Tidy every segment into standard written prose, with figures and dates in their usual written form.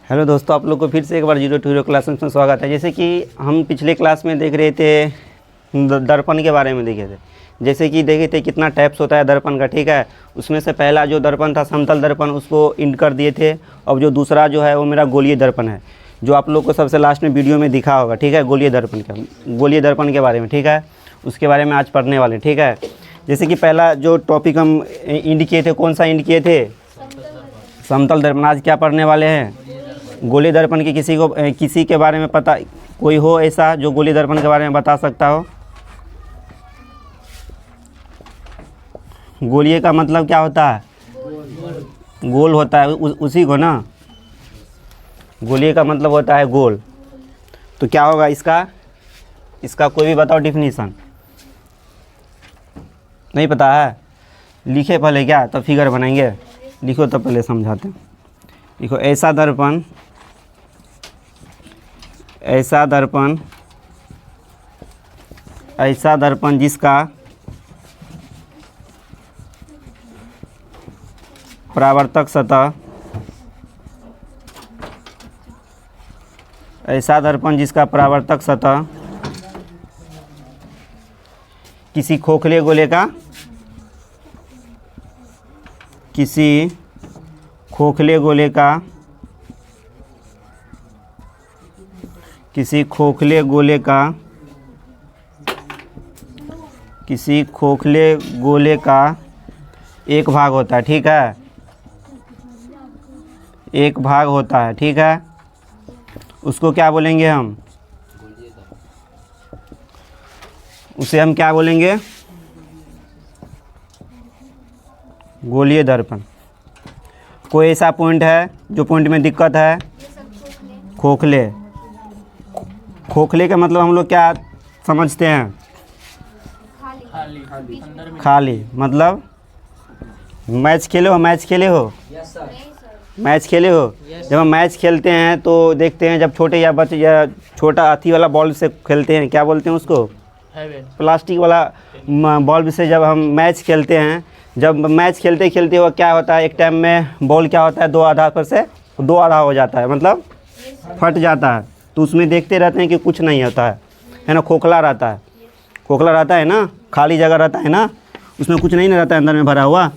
Hello दोस्तों, आप लोग को फिर से एक बार जीरो टू हीरो क्लास में स्वागत है। जैसे कि हम पिछले क्लास में देख रहे थे दर्पण के बारे में देखे थे। जैसे कि देखे थे कितना टाइप्स होता है दर्पण का, ठीक है। उसमें से पहला जो दर्पण था समतल दर्पण, उसको इंड कर दिए थे। अब जो दूसरा जो है वो मेरा गोलीय दर्पण है, जो आप लोग को सबसे लास्ट में वीडियो में दिखा होगा, ठीक है। गोलीय दर्पण के बारे में, ठीक है। उसके बारे में आज पढ़ने वाले, ठीक है। जैसे कि पहला जो टॉपिक हम इंड किए थे, कौन सा इंड किए थे? समतल दर्पण। आज क्या पढ़ने वाले हैं? गोलीय दर्पण की किसी के बारे में पता कोई हो ऐसा जो गोलीय दर्पण के बारे में बता सकता हो? गोलीय का मतलब क्या होता है? गोल होता है, उसी को ना गोलीय का मतलब होता है गोल। तो क्या होगा इसका कोई भी बताओ डिफिनीशन। नहीं पता है? लिखे पहले क्या, तब फिगर बनाएंगे। लिखो तब पहले समझाते हैं। देखो, ऐसा दर्पण जिसका परावर्तक सतह, ऐसा दर्पण जिसका परावर्तक सतह किसी खोखले गोले का एक भाग होता है, ठीक है। एक भाग होता है, ठीक है। उसको क्या बोलेंगे हम? उसे हम क्या बोलेंगे? गोलीय दर्पण। कोई ऐसा पॉइंट है जो पॉइंट में दिक्कत है? खोखले का मतलब हम लोग क्या समझते हैं? खाली। मतलब मैच खेले हो? जब हम मैच खेलते हैं तो देखते हैं, जब छोटे या छोटा हाथी वाला बॉल से खेलते हैं, क्या बोलते हैं उसको? प्लास्टिक वाला बॉल से जब हम मैच खेलते हैं, जब मैच खेलते खेलते हुआ क्या होता है, एक टाइम में बॉल क्या होता है, दो आधा हो जाता है, मतलब फट जाता है। तो उसमें देखते रहते हैं कि कुछ नहीं होता है ना। खोखला रहता है ना, खाली जगह रहता है ना, उसमें कुछ नहीं रहता है अंदर में भरा हुआ।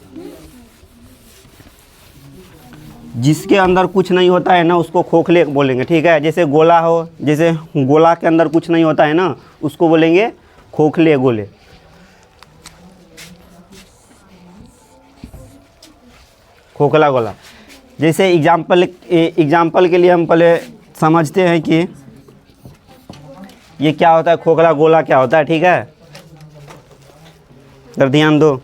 जिसके अंदर कुछ नहीं होता है ना, उसको खोखले बोलेंगे, ठीक है। जैसे गोला के अंदर कुछ नहीं होता है ना, उसको बोलेंगे खोखले गोले। खोखला गोला। जैसे एग्जाम्पल के लिए हम पहले समझते हैं कि ये क्या होता है, खोखला गोला क्या होता है, ठीक है। अगर ध्यान दो,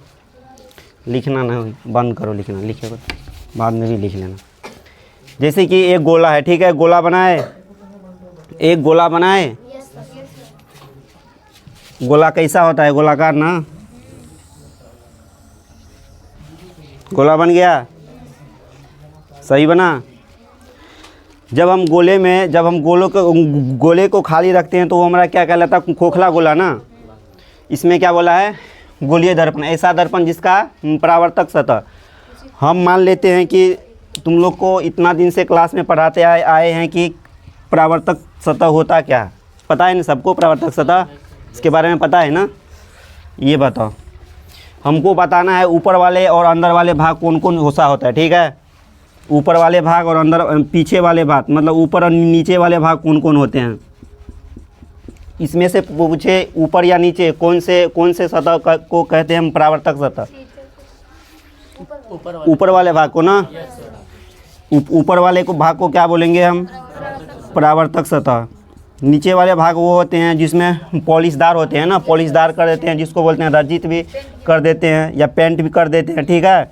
लिखना ना बंद करो, लिखे बाद में भी लिख लेना। जैसे कि एक गोला है, ठीक है। गोला बनाए। गोला कैसा होता है? गोलाकार ना। गोला बन गया, सही बना। जब हम गोले को खाली रखते हैं तो वो हमारा क्या कहलाता है? खोखला गोला ना। इसमें क्या बोला है? गोलीय दर्पण। ऐसा दर्पण जिसका परावर्तक सतह। हम मान लेते हैं कि तुम लोग को इतना दिन से क्लास में पढ़ाते आए हैं कि परावर्तक सतह होता क्या है, पता है ना सबको? परावर्तक सतह इसके बारे में पता है ना? ये बताओ, हमको बताना है ऊपर वाले और अंदर वाले भाग कौन कौन सा होता है, ठीक है। ऊपर वाले भाग और अंदर पीछे वाले भाग, मतलब ऊपर और नीचे वाले भाग कौन कौन होते हैं। इसमें से पूछे ऊपर या नीचे कौन से सतह को कहते हैं हम परावर्तक सतह? ऊपर वाले भाग को ना। ऊपर वाले भाग को क्या बोलेंगे हम? परावर्तक सतह। नीचे वाले भाग वो होते हैं जिसमें पॉलिशदार होते हैं ना, पॉलिशदार कर देते हैं, जिसको बोलते हैं रजित भी कर देते हैं या पेंट भी कर देते हैं, ठीक है।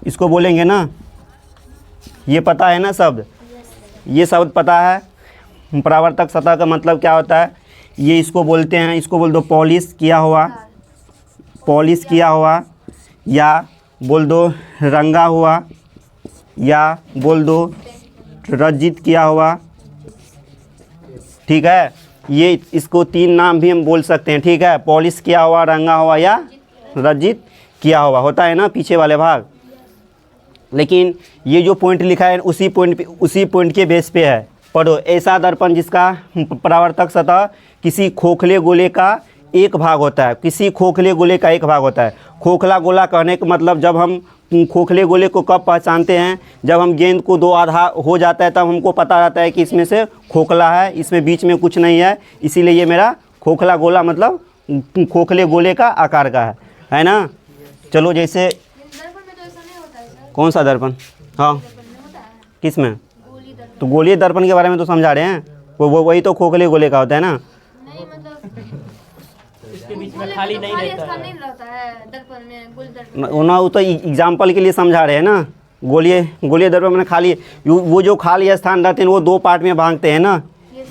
इसको बोलेंगे ना। ये पता है ना शब्द? ये शब्द पता है? परावर्तक सतह का मतलब क्या होता है? ये इसको बोलते हैं, इसको बोल दो पॉलिश किया हुआ, या बोल दो रंगा हुआ, या बोल दो रजित किया हुआ, ठीक है। ये इसको तीन नाम भी हम बोल सकते हैं, ठीक है। पॉलिश किया हुआ, रंगा हुआ या रजित किया हुआ होता है ना पीछे वाले भाग। लेकिन ये जो पॉइंट लिखा है उसी पॉइंट के बेस पे है। पढ़ो, ऐसा दर्पण जिसका परावर्तक सतह किसी खोखले गोले का एक भाग होता है। किसी खोखले गोले का एक भाग होता है। खोखला गोला कहने का मतलब, जब हम खोखले गोले को कब पहचानते हैं, जब हम गेंद को दो आधा हो जाता है तब हमको पता रहता है कि इसमें से खोखला है, इसमें बीच में कुछ नहीं है, इसीलिए ये मेरा खोखला गोला मतलब खोखले गोले का आकार का है ना। चलो, जैसे दर्पण में तो ऐसा नहीं होता है सर। कौन सा दर्पण? हाँ, दर्पण में होता है किस में? गोली दर्पण। तो गोलीय दर्पण के बारे में तो समझा रहे हैं, वो वही तो खोखले गोले का होता है ना। नहीं मतलब इसके बीच गोले में खाली तो नहीं खाली रहता स्थान है। नहीं रहता है दर्पण में, गोली दर्पण। ना वो तो एग्जाम्पल के लिए समझा रहे हैं ना। गोलीय दर्पण में खाली वो जो खाली स्थान रहते हैं वो दो पार्ट में भागते हैं ना।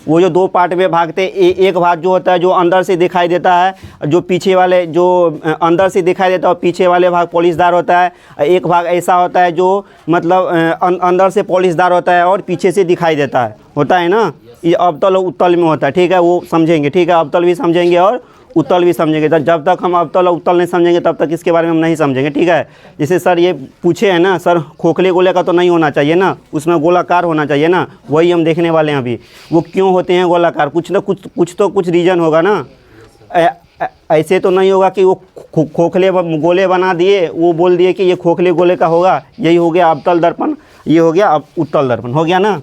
वो जो दो पार्ट में भागते हैं, एक भाग जो होता है जो अंदर से दिखाई देता है, जो पीछे वाले जो अंदर से दिखाई देता है और पीछे वाले भाग पॉलिशदार होता है। एक भाग ऐसा होता है जो मतलब अंदर से पॉलिशदार होता है और पीछे से दिखाई देता है, होता है ना। ये अवतल और उत्तल में होता है, ठीक है, वो समझेंगे, ठीक है। अवतल भी समझेंगे और उत्तल भी समझेंगे। तो जब तक हम अवतल और उत्तल नहीं समझेंगे तब तक इसके बारे में हम नहीं समझेंगे, ठीक है। जैसे सर ये पूछे हैं ना, सर खोखले गोले का तो नहीं होना चाहिए ना, उसमें गोलाकार होना चाहिए ना, वही हम देखने वाले हैं अभी। वो क्यों होते हैं गोलाकार? कुछ ना कुछ रीज़न होगा ना। ऐसे तो नहीं होगा कि वो खोखले गोले बना दिए, वो बोल दिए कि ये खोखले गोले का होगा। यही हो गया अवतल दर्पण, ये हो गया उत्तल दर्पण, हो गया ना।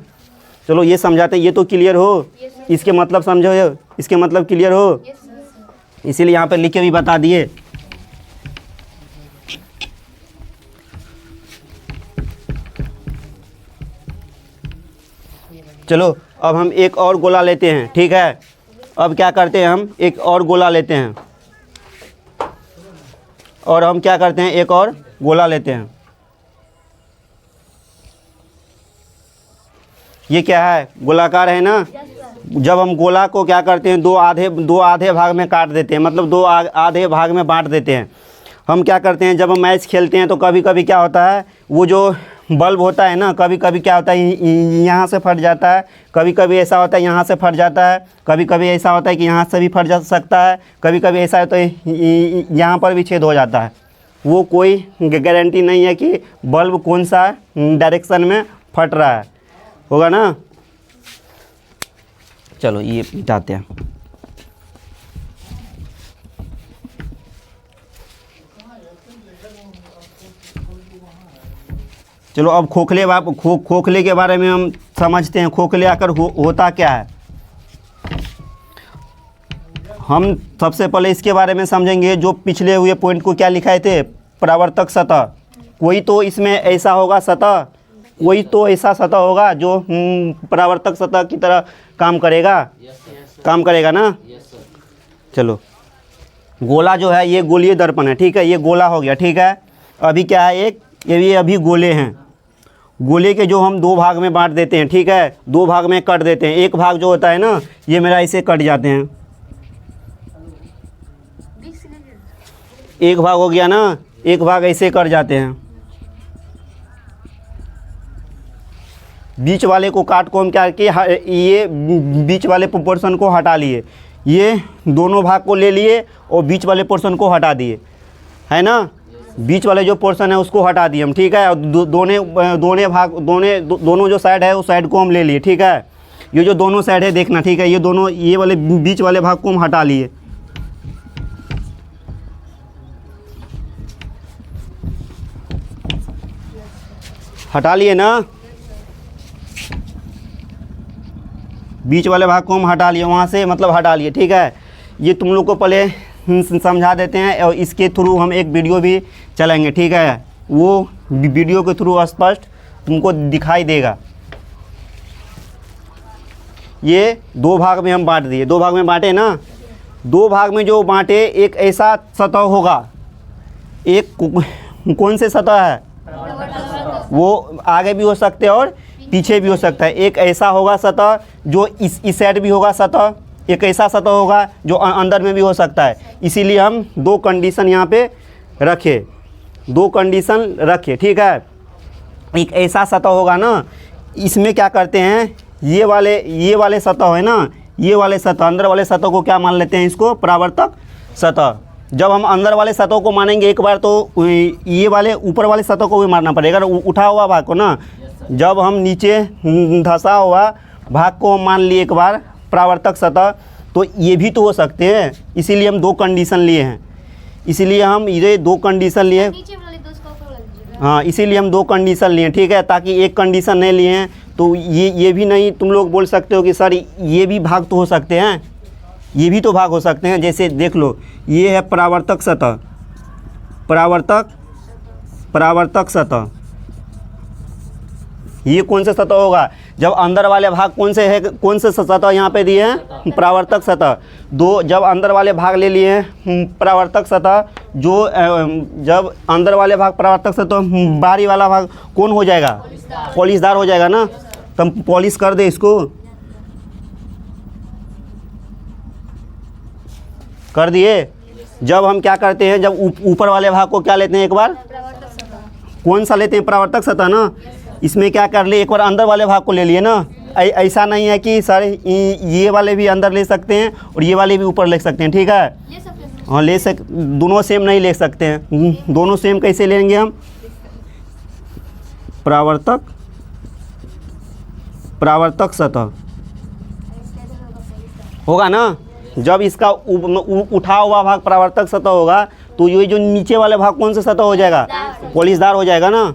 चलो ये समझाते, ये तो क्लियर हो, इसके मतलब समझो, इसके मतलब क्लियर हो, इसीलिए यहाँ पे लिख के भी बता दिए। चलो अब हम एक और गोला लेते हैं, ठीक है। अब क्या करते हैं, हम एक और गोला लेते हैं, और हम क्या करते हैं, एक और गोला लेते हैं। ये क्या है? गोलाकार है ना। जब हम गोला को क्या करते हैं, दो आधे भाग में काट देते हैं, मतलब दो आधे भाग में बांट देते हैं। हम क्या करते हैं, जब हम मैच खेलते हैं तो कभी कभी क्या होता है, वो जो बल्ब होता है ना, कभी कभी क्या होता है, यहाँ से फट जाता है, कभी कभी ऐसा होता है यहाँ से फट जाता है, कभी कभी ऐसा होता है कि यहाँ से भी फट जा सकता है, कभी कभी ऐसा होता है यहाँ पर भी छेद हो जाता है। वो कोई गारंटी नहीं है कि बल्ब कौन सा डायरेक्शन में फट रहा है, होगा ना। चलो ये मिटाते हैं। चलो अब खोखले के बारे में हम समझते हैं। खोखले आकर होता क्या है, हम सबसे पहले इसके बारे में समझेंगे। जो पिछले हुए पॉइंट को क्या लिखाए थे, परावर्तक सतह। कोई तो इसमें ऐसा होगा सतह, कोई तो ऐसा सतह होगा जो परावर्तक सतह की तरह काम करेगा ना। चलो गोला जो है ये गोलीय दर्पण है, ठीक है, ये गोला हो गया, ठीक है। अभी क्या है, एक ये अभी गोले हैं। गोले के जो हम दो भाग में बांट देते हैं, ठीक है, दो भाग में कट देते हैं। एक भाग जो होता है ना, ये मेरा ऐसे कट जाते हैं, एक भाग हो गया ना, एक भाग ऐसे कट जाते हैं। बीच वाले को काट को हम क्या किए, ये बीच वाले पोर्शन को हटा लिए, ये दोनों भाग को ले लिए और बीच वाले पोर्शन को हटा दिए, है ना। बीच वाले जो पोर्शन है उसको हटा दिए हम, ठीक है। और दोनों जो साइड है उस साइड को हम ले लिए, ठीक है। ये जो दोनों साइड है देखना, ठीक है, ये वाले बीच वाले भाग को हम हटा लिए। हटा लिए ना, बीच वाले भाग को हम हटा लिए, वहाँ से मतलब हटा लिए, ठीक है। ये तुम लोग को पहले समझा देते हैं और इसके थ्रू हम एक वीडियो भी चलाएंगे, ठीक है। वो वीडियो के थ्रू स्पष्ट तुमको दिखाई देगा। ये दो भाग में हम बांट दिए, दो भाग में बांटे ना। दो भाग में जो बांटे, एक ऐसा सतह होगा, एक कौन से सतह है, वो आगे भी हो सकते हैं और पीछे भी हो सकता है। एक ऐसा होगा सतह जो इस साइड भी होगा सतह, एक ऐसा सतह होगा जो अंदर में भी हो सकता है। इसीलिए हम दो कंडीशन यहाँ पे रखे, दो कंडीशन रखे, ठीक है। एक ऐसा सतह होगा ना, इसमें क्या करते हैं, ये वाले सतह है ना, ये वाले सतह, अंदर वाले सतह को क्या मान लेते हैं, इसको परावर्तक सतह, जब हम अंदर वाले सतह को मानेंगे एक बार तो ये वाले ऊपर वाले सतह को भी मारना पड़ेगा, उठा हुआ भाग को ना। जब हम नीचे धंसा हुआ भाग को मान लिए एक बार परावर्तक सतह, तो ये भी तो हो सकते हैं, इसीलिए हम दो कंडीशन लिए हैं, इसीलिए हम ये दो कंडीशन लिए। नीचे वाले दो उसका ऊपर वाला लीजिएगा। हाँ, इसीलिए हम दो कंडीशन लिए, ठीक है, ताकि एक कंडीशन नहीं लिए हैं तो ये भी नहीं तुम लोग बोल सकते हो कि सर ये भी भाग तो हो सकते हैं, ये भी तो भाग हो सकते हैं। जैसे देख लो, ये है परावर्तक सतह, परावर्तक सतह, ये कौन सा सतह होगा? जब अंदर वाले भाग कौन से है, कौन से सतह यहाँ पे दिए हैं? परावर्तक सतह। दो, जब अंदर वाले भाग ले लिए हैं परावर्तक सतह, जो जब अंदर वाले भाग परावर्तक सतह, बाहरी वाला भाग कौन हो जाएगा? पॉलिशदार हो जाएगा ना। तो हम पॉलिश कर दे इसको, कर दिए। जब हम क्या करते हैं, जब ऊपर वाले भाग को क्या लेते हैं एक बार? परावर्तक सतह। कौन सा लेते हैं? परावर्तक सतह ना। इसमें क्या कर ले, एक बार अंदर वाले भाग को ले लिए ना। ऐसा नहीं है कि सर ये वाले भी अंदर ले सकते हैं और ये वाले भी ऊपर ले सकते हैं, ठीक है? ले सकते हैं। हाँ, ले सक दोनों सेम नहीं ले सकते हैं। दोनों सेम कैसे लेंगे हम? परावर्तक सतह होगा ना। जब इसका उठा हुआ भाग परावर्तक सतह होगा तो ये जो नीचे वाले भाग कौन सा सतह हो जाएगा? पॉलिशदार हो जाएगा ना।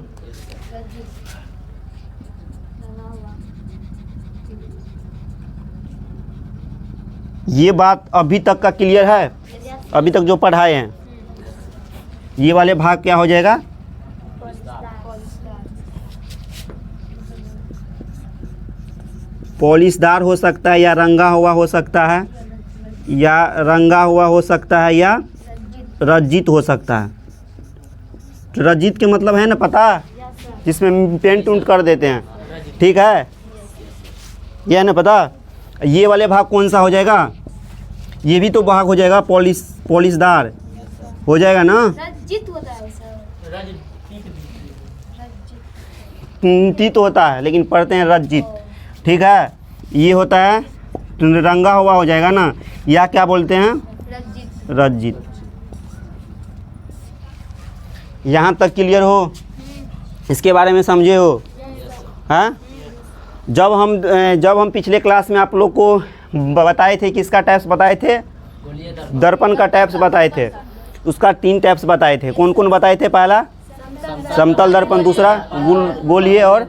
ये बात अभी तक का क्लियर है? अभी तक जो पढ़ाए हैं, ये वाले भाग क्या हो जाएगा? पॉलिशदार हो सकता है, या रंगा हुआ हो सकता है, या रंगा हुआ हो सकता है, या रज्जित हो सकता है। रज्जित के मतलब है ना पता, जिसमें पेंट उंट कर देते हैं, ठीक है, ये है ना पता। ये वाले भाग कौन सा हो जाएगा? ये भी तो भाग हो जाएगा पॉलिशदार हो जाएगा ना। रज्जित होता है सर। तीत होता है लेकिन पढ़ते हैं रज्जित, ठीक है। ये होता है रंगा हुआ हो जाएगा ना, या क्या बोलते हैं? रज्जित। रज्जित। यहाँ तक क्लियर हो? इसके बारे में समझे हो? हाँ, जब हम पिछले क्लास में आप लोग को बताए थे, किसका टाइप्स बताए थे? दर्पण का टाइप्स बताए थे। उसका 3 टाइप्स बताए थे। कौन कौन बताए थे? पहला समतल दर्पण, दूसरा गोलीय और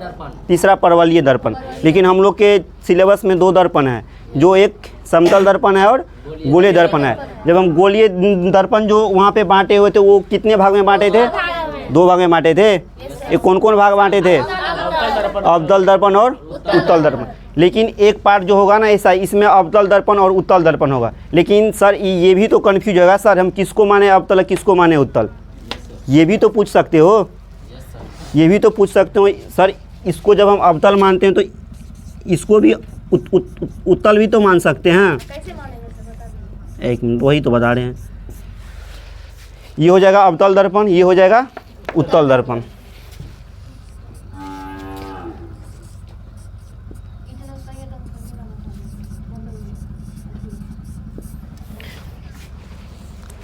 तीसरा परवलयीय दर्पण। लेकिन हम लोग के सिलेबस में 2 दर्पण है, जो एक समतल दर्पण है और गोलीय दर्पण है। जब हम गोलीय दर्पण जो वहाँ पे बांटे हुए थे, वो कितने भाग में बांटे थे? 2 भाग में बांटे थे। ये कौन कौन भाग बांटे थे? अवतल दर्पण और उत्तल दर्पण। लेकिन एक पार्ट जो होगा ना ऐसा, इसमें अवतल दर्पण और उत्तल दर्पण होगा। लेकिन सर ये भी तो कन्फ्यूज होगा, सर हम किसको माने अवतल, किसको माने उत्तल? ये भी तो पूछ सकते हो, ये भी तो पूछ सकते हो सर। इसको जब हम अवतल मानते हैं तो इसको भी उत्तल भी तो मान सकते हैं। कैसे मानेंगे सर, बता दीजिए। एक मिनट, वही तो बता रहे हैं। ये हो जाएगा अवतल दर्पण, ये हो जाएगा उत्तल दर्पण।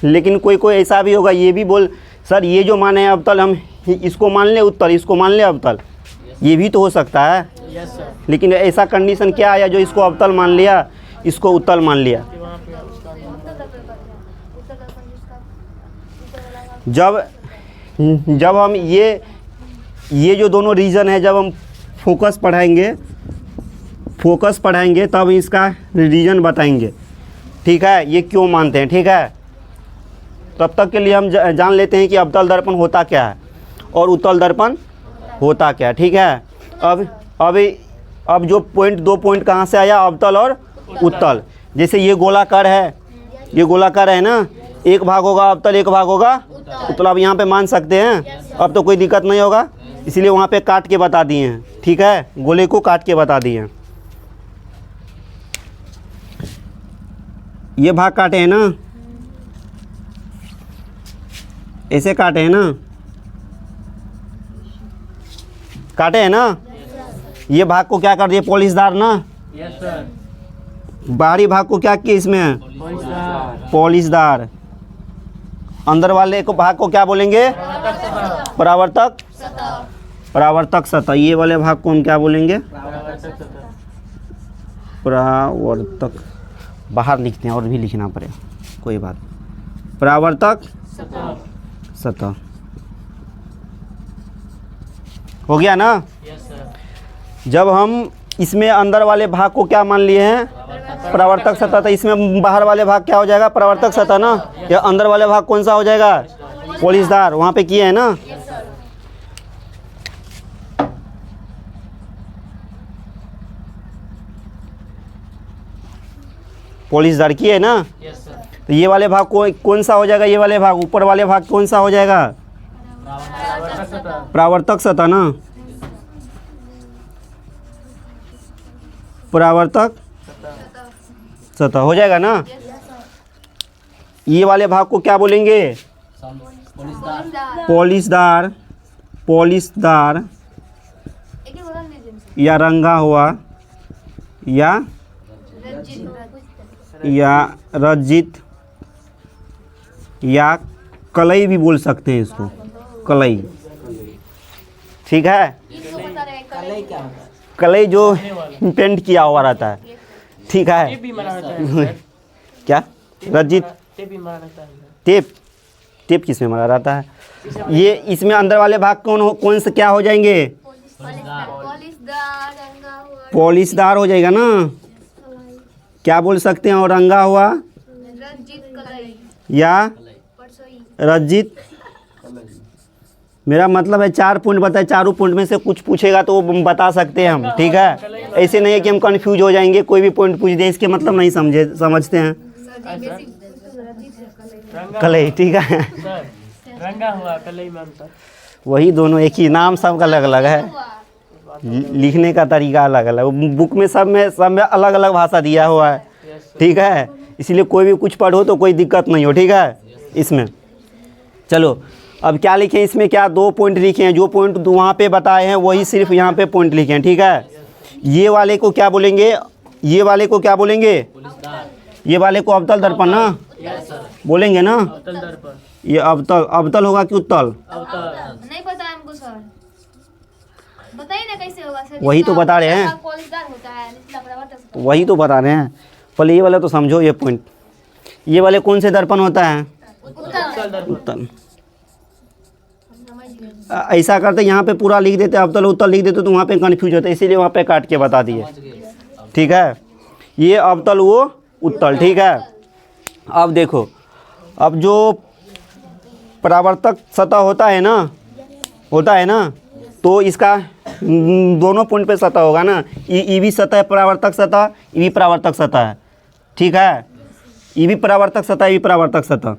लेकिन कोई कोई ऐसा भी होगा, ये भी बोल सर ये जो माने अवतल, हम इसको मान ले उत्तल, इसको मान ले अवतल, ये भी तो हो सकता है। लेकिन ऐसा कंडीशन क्या आया जो इसको अवतल मान लिया, इसको उत्तल मान लिया? जब हम ये जो दोनों रीजन है, जब हम फोकस पढ़ाएंगे तब इसका रीजन बताएंगे, ठीक है, ये क्यों मानते हैं, ठीक है। तब तक के लिए हम जान लेते हैं कि अवतल दर्पण होता क्या है और उत्तल दर्पण होता क्या है, ठीक है। अब जो पॉइंट, 2 पॉइंट कहाँ से आया? अवतल और उत्तल। जैसे ये गोलाकार है, ये गोलाकार है ना, एक भाग होगा अवतल, एक भाग होगा उत्तल। अब यहाँ पे मान सकते हैं, अब तो कोई दिक्कत नहीं होगा, इसलिए वहाँ पे काट के बता दिए हैं, ठीक है, गोले को काट के बता दिए हैं। ये भाग काटे हैं ना, ऐसे काटे हैं ना, काटे हैं ना। ये भाग को क्या कर दिए? पॉलिशदार ना। Yes sir. बाहरी भाग को क्या किया इसमें? पॉलिशदार। अंदर वाले को भाग को क्या बोलेंगे? परावर्तक। परावर्तक सतह। ये वाले भाग को हम क्या बोलेंगे? परावर्तक। बाहर लिखते हैं और भी लिखना पड़ेगा, कोई बात। परावर्तक सतह हो गया ना? जब हम इसमें अंदर वाले भाग को क्या मान लिए हैं? परावर्तक सतह। तो इसमें बाहर वाले भाग क्या हो जाएगा? परावर्तक सतह ना। या अंदर वाले भाग कौन सा हो जाएगा? पॉलिशदार। वहाँ पे किए हैं ना? पॉलिशदार किए है ना? तो ये वाले भाग को कौन सा हो जाएगा? ये वाले भाग, ऊपर वाले भाग कौन सा हो जाएगा? परावर्तक सतह ना। परावर्तक सतह हो जाएगा ना? ये वाले भाग को क्या बोलेंगे? पॉलिशदार। पॉलिशदार एक ही बदल दीजिए। या रंगा हुआ या रजित या कलई भी बोल सकते हैं इसको, कलई। ठीक है? इसको बता रहे हैं कलई क्या होता है? कलई जो पेंट किया हुआ रहता है। ठीक है? क्या? रजित टेप। टेप किस में मारा रहता है? ये इसमें अंदर वाले भाग कौन से क्या हो जाएंगे? पॉलिशदार, रंगा हुआ, पॉलिशदार हो जाएगा ना? क्या बोल सकते हैं? और रंगा हुआ रंजित कलई या परसोई। रजित। मेरा मतलब है 4 पॉइंट बताए, चारों पॉइंट में से कुछ पूछेगा तो वो बता सकते हैं हम। ठीक है? ऐसे नहीं है कि हम कंफ्यूज हो जाएंगे, कोई भी पॉइंट पूछ दे इसके मतलब नहीं समझते हैं। कलई। ठीक है? रंगा हुआ कलई में अंतर। वही दोनों एक ही नाम, सबका अलग अलग है, लिखने का तरीका अलग अलग। बुक में सब में अलग अलग भाषा दिया हुआ है। ठीक है? इसलिए कोई भी कुछ पढ़ो तो कोई दिक्कत नहीं हो। ठीक है? इसमें चलो अब क्या लिखे इसमें? क्या 2 पॉइंट लिखे हैं? जो पॉइंट वहाँ पे बताए हैं वही सिर्फ यहाँ पे पॉइंट लिखे हैं। ठीक है? ये वाले को क्या बोलेंगे? ये वाले को क्या बोलेंगे? ये वाले को अवतल दर्पण ना बोलेंगे ना? ये अवतल होगा कि उत्तल? नहीं पता है हमको सर, बताइए ना कैसे होगा सर? वही तो बता रहे हैं। पॉलिशदार होता है, निचला परावर्तक। वही तो बता रहे हैं। पहले ये वाला तो समझो, ये पॉइंट। ये वाले कौन से दर्पण होता है? उत्तल। ऐसा करते यहाँ पे पूरा लिख देते, अवतल उत्तल लिख देते तो वहाँ पे कंफ्यूज होता है, इसीलिए वहाँ पे काट के बता दिए। ठीक है? ये अवतल वो उत्तल। ठीक है? अब देखो, अब जो परावर्तक सतह होता है ना, तो इसका दोनों पॉइंट पे सतह होगा ना। ई भी सतह है, परावर्तक सतह, ई भी परावर्तक सतह है। ठीक है? ई भी परावर्तक सतह, ई भी परावर्तक सतह।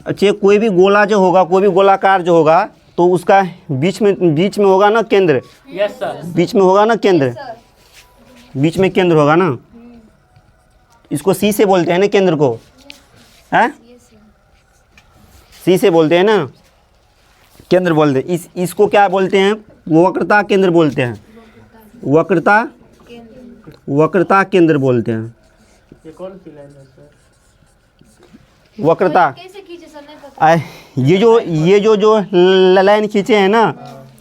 अच्छा, कोई भी गोला जो होगा, कोई भी गोलाकार जो होगा तो उसका बीच में होगा ना केंद्र। Yes sir. बीच में होगा ना केंद्र, बीच में केंद्र होगा ना। इसको सी से बोलते हैं ना केंद्र को, हैं? सी से बोलते हैं ना, केंद्र बोलते हैं। इसको क्या बोलते हैं? वक्रता केंद्र बोलते हैं। वक्रता केंद्र बोलते हैं। ये कौन सी लाइन है सर? वक्रता। कैसे खींचे सर? नहीं पता। ये जो लाइन खींचे हैं ना,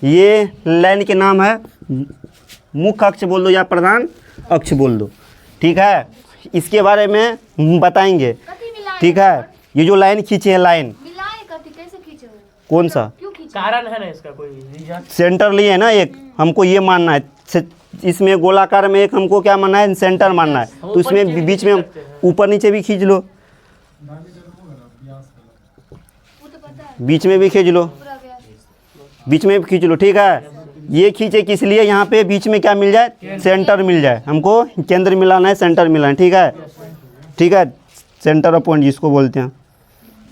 ये लाइन के नाम है मुख्य अक्ष बोल दो या प्रधान अक्ष बोल दो। ठीक है? इसके बारे में बताएंगे। कथी मिलाए? ठीक है? ये जो लाइन खींचे हैं, लाइन मिलाए कथी, कैसे खींचे? कौन सा? क्यों खींचे? कारण है ना इसका कोई रीजन? सेंटर लिए है ना एक, हमको ये मानना है। इसमें गोलाकार में एक हमको क्या मानना है? सेंटर मानना है। तो इसमें बीच में हम ऊपर नीचे भी खींच लो, वो तो पता है, बीच में भी खींच लो, पूरा व्यास। बीच में भी खींच लो। ठीक है? ये खींचे किस लिए? यहाँ पे बीच में क्या मिल जाए? सेंटर मिल जाए। हमको केंद्र मिलाना है, सेंटर मिलाना है। ठीक है? ठीक है? सेंटर ऑफ पॉइंट जिसको बोलते हैं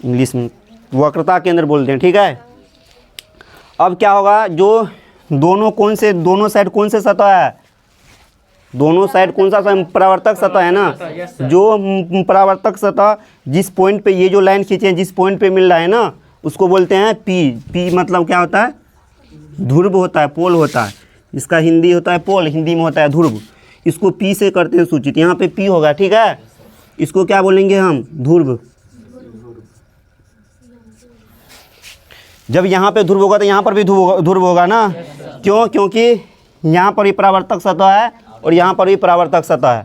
इंग्लिश में, वक्रता केंद्र बोलते हैं। ठीक है? अब क्या होगा? जो दोनों साइड कौन से सतह है? दोनों साइड कौन सा परावर्तक सतह है ना? जो परावर्तक सतह जिस पॉइंट पे ये जो लाइन खींचे हैं, जिस पॉइंट पे मिल रहा है ना, उसको बोलते हैं पी। पी मतलब क्या होता है? ध्रुव होता है, पोल होता है। इसका हिंदी होता है पोल, हिंदी में होता है ध्रुव। इसको पी से करते हैं सूचित। यहाँ पे पी होगा। ठीक है? इसको क्या बोलेंगे हम? ध्रुव। जब यहाँ पे ध्रुव होगा तो यहाँ पर भी ध्रुव होगा ना। क्यों? क्योंकि यहाँ पर भी परावर्तक सतह है और यहाँ पर भी परावर्तक सतह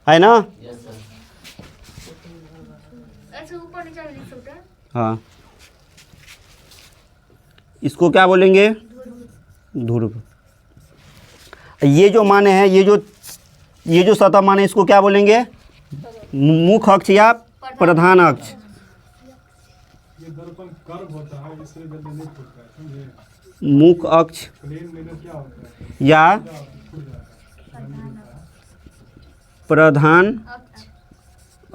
है ना। ऐसे ऊपर नीचे लिख सकते हैं। हाँ, इसको क्या बोलेंगे? ध्रुव। ये जो माने हैं, ये जो सतह माने, इसको क्या बोलेंगे? मुख अक्ष या प्रधान अक्ष। ये दर्पण कर्व होता है, इसलिए जल्दी नहीं फूटता है, समझे? मुख अक्ष प्लेन में क्या होता है? या फूट जाता है। प्रधान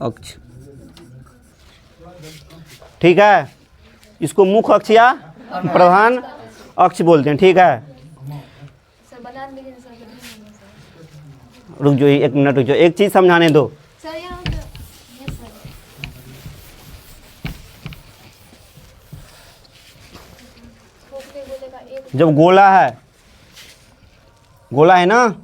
अक्ष, ठीक है। इसको मुख अक्ष या प्रधान अक्ष बोलते हैं, ठीक है। सर बना दीजिए सर, बना दीजिए सर। रुक जाओ, एक मिनट रुक जाओ, एक चीज़ समझाने दो। सर यहाँ पे यस सर। खोखले गोले का एक जब गोला है ना,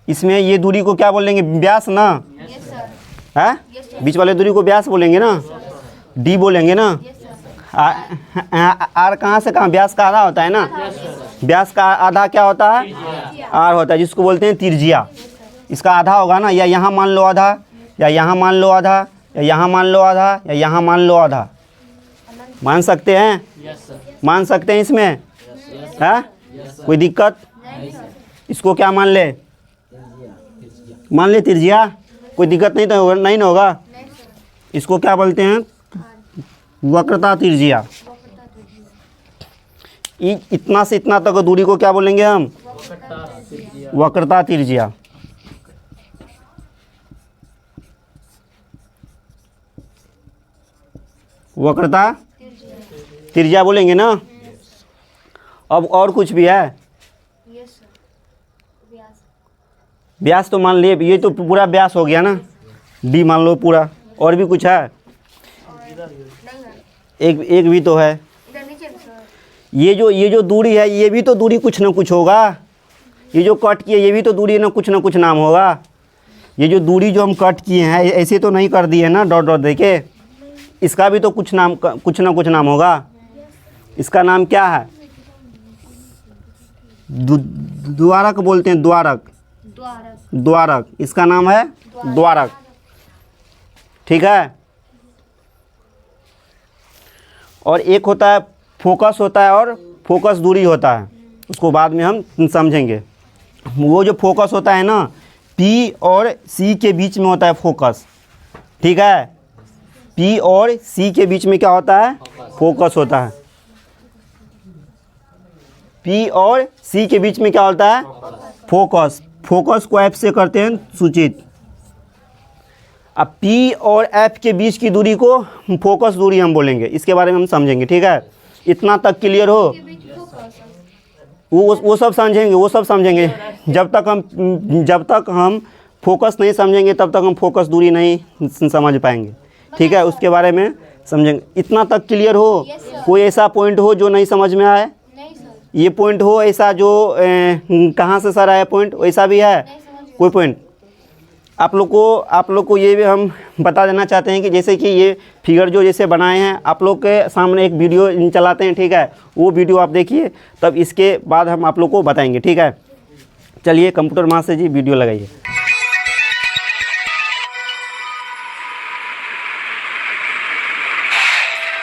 इसमें ये दूरी को क्या बोलेंगे? व्यास ना, यस सर। है? बीच वाले दूरी को व्यास बोलेंगे ना, डी बोलेंगे ना। Yes sir. आर कहाँ से कहाँ? व्यास का आधा होता है ना। व्यास का आधा क्या होता है? आर होता है, जिसको बोलते हैं त्रिज्या। इसका आधा होगा ना, या यहाँ मान लो आधा, या यहाँ मान लो आधा, या यहाँ मान लो आधा, या यहाँ मान लो आधा। मान सकते हैं? मान सकते हैं इसमें, है? कोई दिक्कत? इसको क्या मान ले? मान ले त्रिज्या, कोई दिक्कत नहीं तो होगा, नहीं ना होगा। इसको क्या बोलते हैं? वक्रता त्रिज्या। इतना से इतना तक दूरी को क्या बोलेंगे हम? वक्रता त्रिज्या। वक्रता त्रिज्या बोलेंगे ना। अब और कुछ भी है? Yes sir. व्यास। व्यास तो मान लिए, ये तो पूरा व्यास हो गया ना, डी मान लो पूरा। और भी कुछ है? एक भी तो है। इधर नीचे सर। ये जो दूरी है, ये भी तो दूरी कुछ ना कुछ होगा। ये जो कट किए, ये भी तो दूरी ना कुछ नाम होगा। ये जो दूरी जो हम कट किए हैं, ऐसे तो नहीं कर दिए ना डॉट डॉट देके। इसका भी तो कुछ ना कुछ नाम होगा। इसका नाम क्या है? द्वारक बोलते हैं, द्वारक। द्वारक, इसका नाम है द्वारक, ठीक है। और एक होता है फोकस होता है, और फोकस दूरी होता है, उसको बाद में हम समझेंगे। वो जो फोकस होता है ना, P और C के बीच में होता है फोकस, ठीक है। P और C के बीच में क्या होता है? फोकस होता है। P और C के बीच में क्या होता है? फोकस। फोकस को F से करते हैं सूचित। अब P और F के बीच की दूरी को फोकस दूरी हम बोलेंगे, इसके बारे में हम समझेंगे, ठीक है। इतना तक क्लियर हो? वो सब समझेंगे। जब तक हम फोकस नहीं समझेंगे, तब तक हम फोकस दूरी नहीं समझ पाएंगे, ठीक है। उसके बारे में समझेंगे। इतना तक क्लियर हो? कोई ऐसा पॉइंट हो जो नहीं समझ में आए? ये पॉइंट हो ऐसा जो कहाँ से सर आया पॉइंट, वैसा भी है कोई पॉइंट? आप लोग को ये भी हम बता देना चाहते हैं कि जैसे कि ये फिगर जो जैसे बनाए हैं, आप लोग के सामने एक वीडियो चलाते हैं, ठीक है। वो वीडियो आप देखिए, तब इसके बाद हम आप लोग को बताएंगे, ठीक है। चलिए कंप्यूटर मास्टर जी वीडियो लगाइए।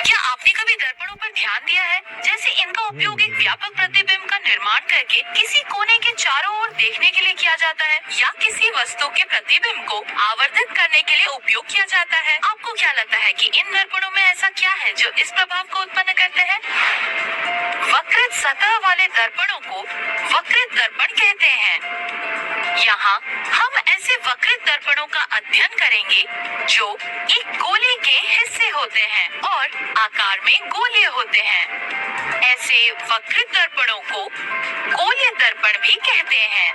क्या आपने कभी दर्पणों पर ध्यान दिया है? जैसे इनका उपयोग एक व्यापक प्रतिबिंब का निर्माण करके किसी कोने के चारों ओर देखने के लिए किया जाता है, या किसी वस्तु के प्रतिबिंब को आवर्धित करने के लिए उपयोग किया जाता है। आपको क्या लगता है कि इन दर्पणों में ऐसा क्या है जो इस प्रभाव को उत्पन्न करते हैं? वक्रित सतह वाले दर्पणों को वक्रित दर्पण कहते हैं। यहाँ हम ऐसे वक्रित दर्पणों का अध्ययन करेंगे जो एक गोले के हिस्से होते हैं और आकार में गोलीय होते हैं। ऐसे वक्रित दर्पणों को गोलीय दर्पण भी कहते हैं।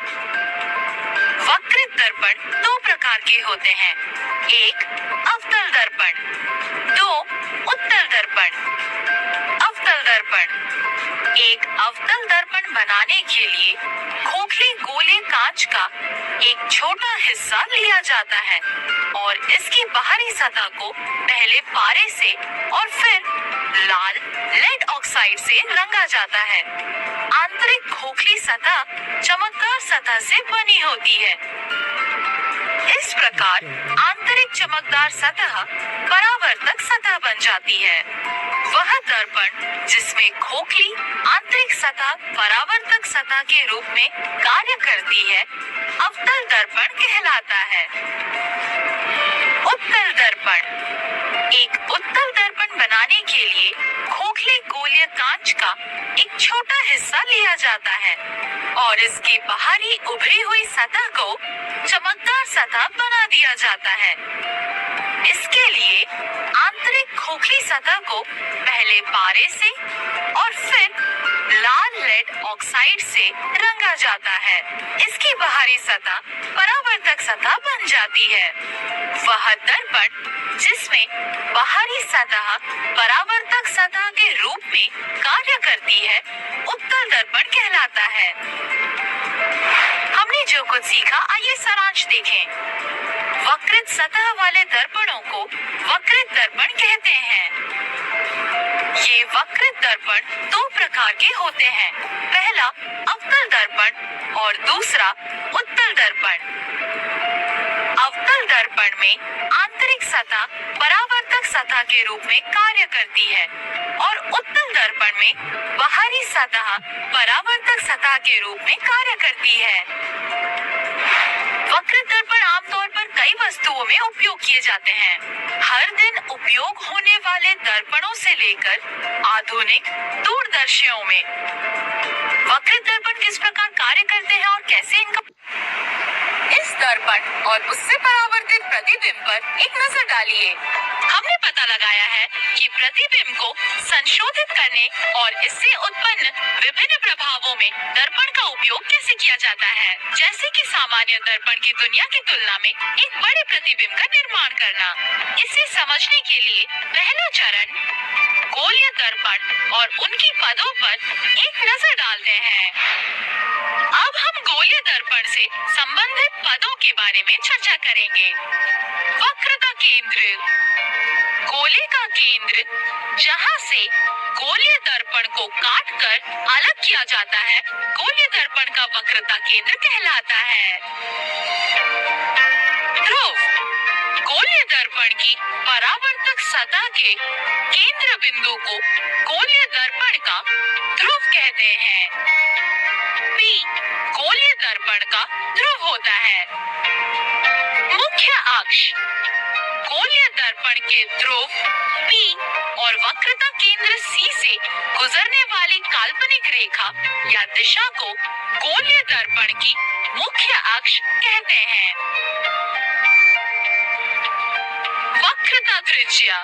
वक्रित दर्पण दो प्रकार के होते हैं, एक अवतल दर्पण, दो उत्तल दर्पण। अवतल दर्पण। एक अवतल दर्पण बनाने के लिए खोखले गोले कांच का एक छोटा हिस्सा लिया जाता है और इसकी बाहरी सतह को पहले पारे से और फिर लाल लेड ऑक्साइड से रंगा जाता है। आंतरिक खोखली सतह चमकदार सतह से बनी होती है। इस प्रकार आंतरिक चमकदार सतह परावर्तक सतह बन जाती है। वह दर्पण जिसमें खोखली आंतरिक सतह परावर्तक सतह के रूप में कार्य करती है, अवतल दर्पण कहलाता है। उत्तल दर्पण। एक उत्तल दर्पण बनाने के लिए खोखले गोलीय कांच का एक छोटा हिस्सा लिया जाता है और इसकी बाहरी उभरी हुई सतह को चमकदार सतह बना दिया जाता है। इसके लिए आंतरिक खोखली सतह को पहले पारे से और फिर लाल लेड ऑक्साइड से रंगा जाता है। इसकी बाहरी सतह परावर्तक सतह बन जाती है। वह दर्पण जिसमें बाहरी सतह परावर्तक सतह के रूप में कार्य करती है, उत्तल दर्पण कहलाता है। हमने जो कुछ सीखा, आइए सारांश देखें। वक्रित सतह वाले दर्पणों को वक्रित दर्पण कहते हैं। ये वक्रित दर्पण दो प्रकार के होते हैं। पहला अवतल दर्पण और दूसरा उत्तल दर्पण। अवतल दर्पण में आंतरिक सतह परावर्तक सतह के रूप में कार्य करती है और उत्तल दर्पण में बाहरी सतह परावर्तक सतह के रूप में कार्य करती है। वक्रित दर्पण आमतौर पर कई वस्तुओं में उपयोग किए जाते हैं। हर दिन उपयोग होने वाले दर्पणों से लेकर आधुनिक दूरदर्शियों में वक्रित दर्पण किस प्रकार कार्य करते हैं और कैसे इनका इस दर्पण और उससे परावर्तित प्रतिबिंब पर एक नजर डालिए। हमने पता लगाया है कि प्रतिबिंब को संशोधित करने और इससे उत्पन्न विभिन्न प्रभावों में दर्पण का उपयोग कैसे किया जाता है, जैसे कि सामान्य दर्पण की दुनिया की तुलना में एक बड़े प्रतिबिंब का निर्माण करना। इसे समझने के लिए पहला चरण गोलीय दर्पण और उनकी पदों पर एक नजर डालते हैं। अब हम गोलीय दर्पण से संबंधित पदों के बारे में चर्चा करेंगे। वक्रता केंद्र। गोले का केंद्र जहां से गोलीय दर्पण को काटकर अलग किया जाता है, गोलीय दर्पण का वक्रता केंद्र कहलाता है। ध्रुव। गोलीय दर्पण की परावर्तक सतह के केंद्र बिंदु को गोलीय दर्पण का ध्रुव कहते हैं। P गोलीय दर्पण का ध्रुव होता है। मुख्य अक्ष। गोलीय दर्पण के ध्रुव P और वक्रता केंद्र C से गुजरने वाली काल्पनिक रेखा या दिशा को गोलीय दर्पण की मुख्य अक्ष कहते हैं। वक्रता त्रिज्या।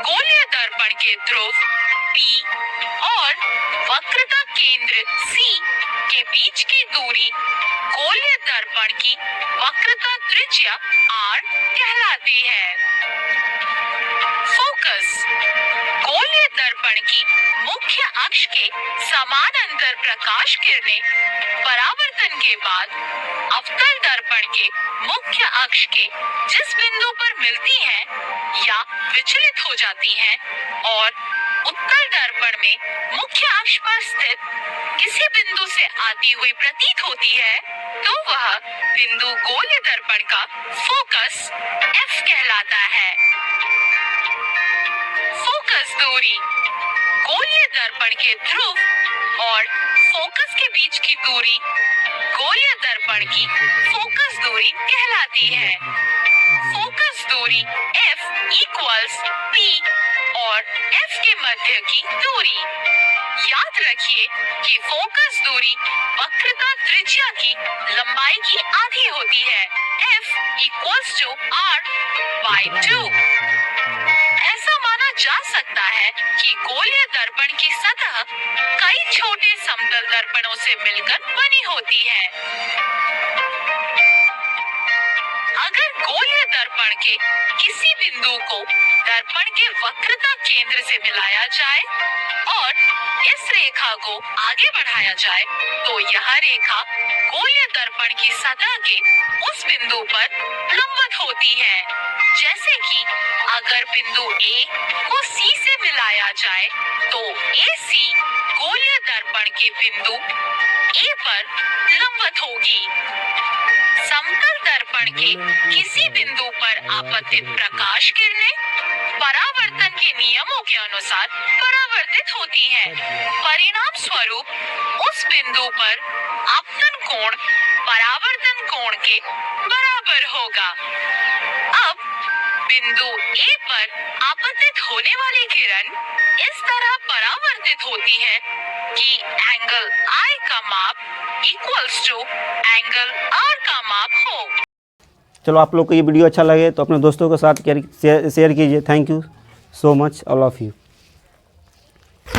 गोलीय दर्पण के ध्रुव P और वक्रता केंद्र C के बीच की दूरी गोलीय दर्पण की वक्रता त्रिज्या R कहलाती है। फोकस। गोलीय दर्पण की मुख्य अक्ष के समानांतर प्रकाश किरणें परावर्तन के बाद अवतल दर्पण के मुख्य अक्ष के जिस बिंदु पर मिलती हैं या विचलित हो जाती हैं और उत्तल दर्पण में मुख्य अक्ष पर स्थित किसी बिंदु से आती हुई प्रतीत होती है, तो वह बिंदु गोलीय दर्पण का फोकस F कहलाता है। फोकस दूरी। गोलीय दर्पण के ध्रुव और फोकस के बीच की दूरी गोलीय दर्पण की फोकस दूरी कहलाती है। फोकस दूरी F इक्वल्स P और F के मध्य की दूरी। याद रखिए कि फोकस दूरी वक्रता त्रिज्या की लंबाई की आधी होती है। F equals to R/2। ऐसा माना जा सकता है कि गोलीय दर्पण की सतह कई छोटे समतल दर्पणों से मिलकर बनी होती है। अगर गोलीय दर्पण के किसी बिंदु को दर्पण के वक्रता केंद्र से मिलाया जाए और इस रेखा को आगे बढ़ाया जाए तो यह रेखा गोलीय दर्पण की सतह के उस बिंदु पर लंबवत होती है। जैसे कि अगर बिंदु A को C से मिलाया जाए तो AC गोलीय दर्पण के बिंदु A पर लंबवत होगी। समतल दर्पण के किसी बिंदु पर आपतित प्रकाश किरणें परावर्तन के नियमों के अनुसार परावर्तित होती हैं। परिणाम स्वरूप उस बिंदु पर आपतन कोण परावर्तन कोण के बराबर होगा। अब बिंदु A पर आपतित होने वाली किरण इस तरह परावर्तित होती है कि एंगल I का माप इक्वल्स टू एंगल R का माप हो। चलो, आप लोग को ये वीडियो अच्छा लगे तो अपने दोस्तों के साथ शेयर कीजिए। Thank you so much all of you.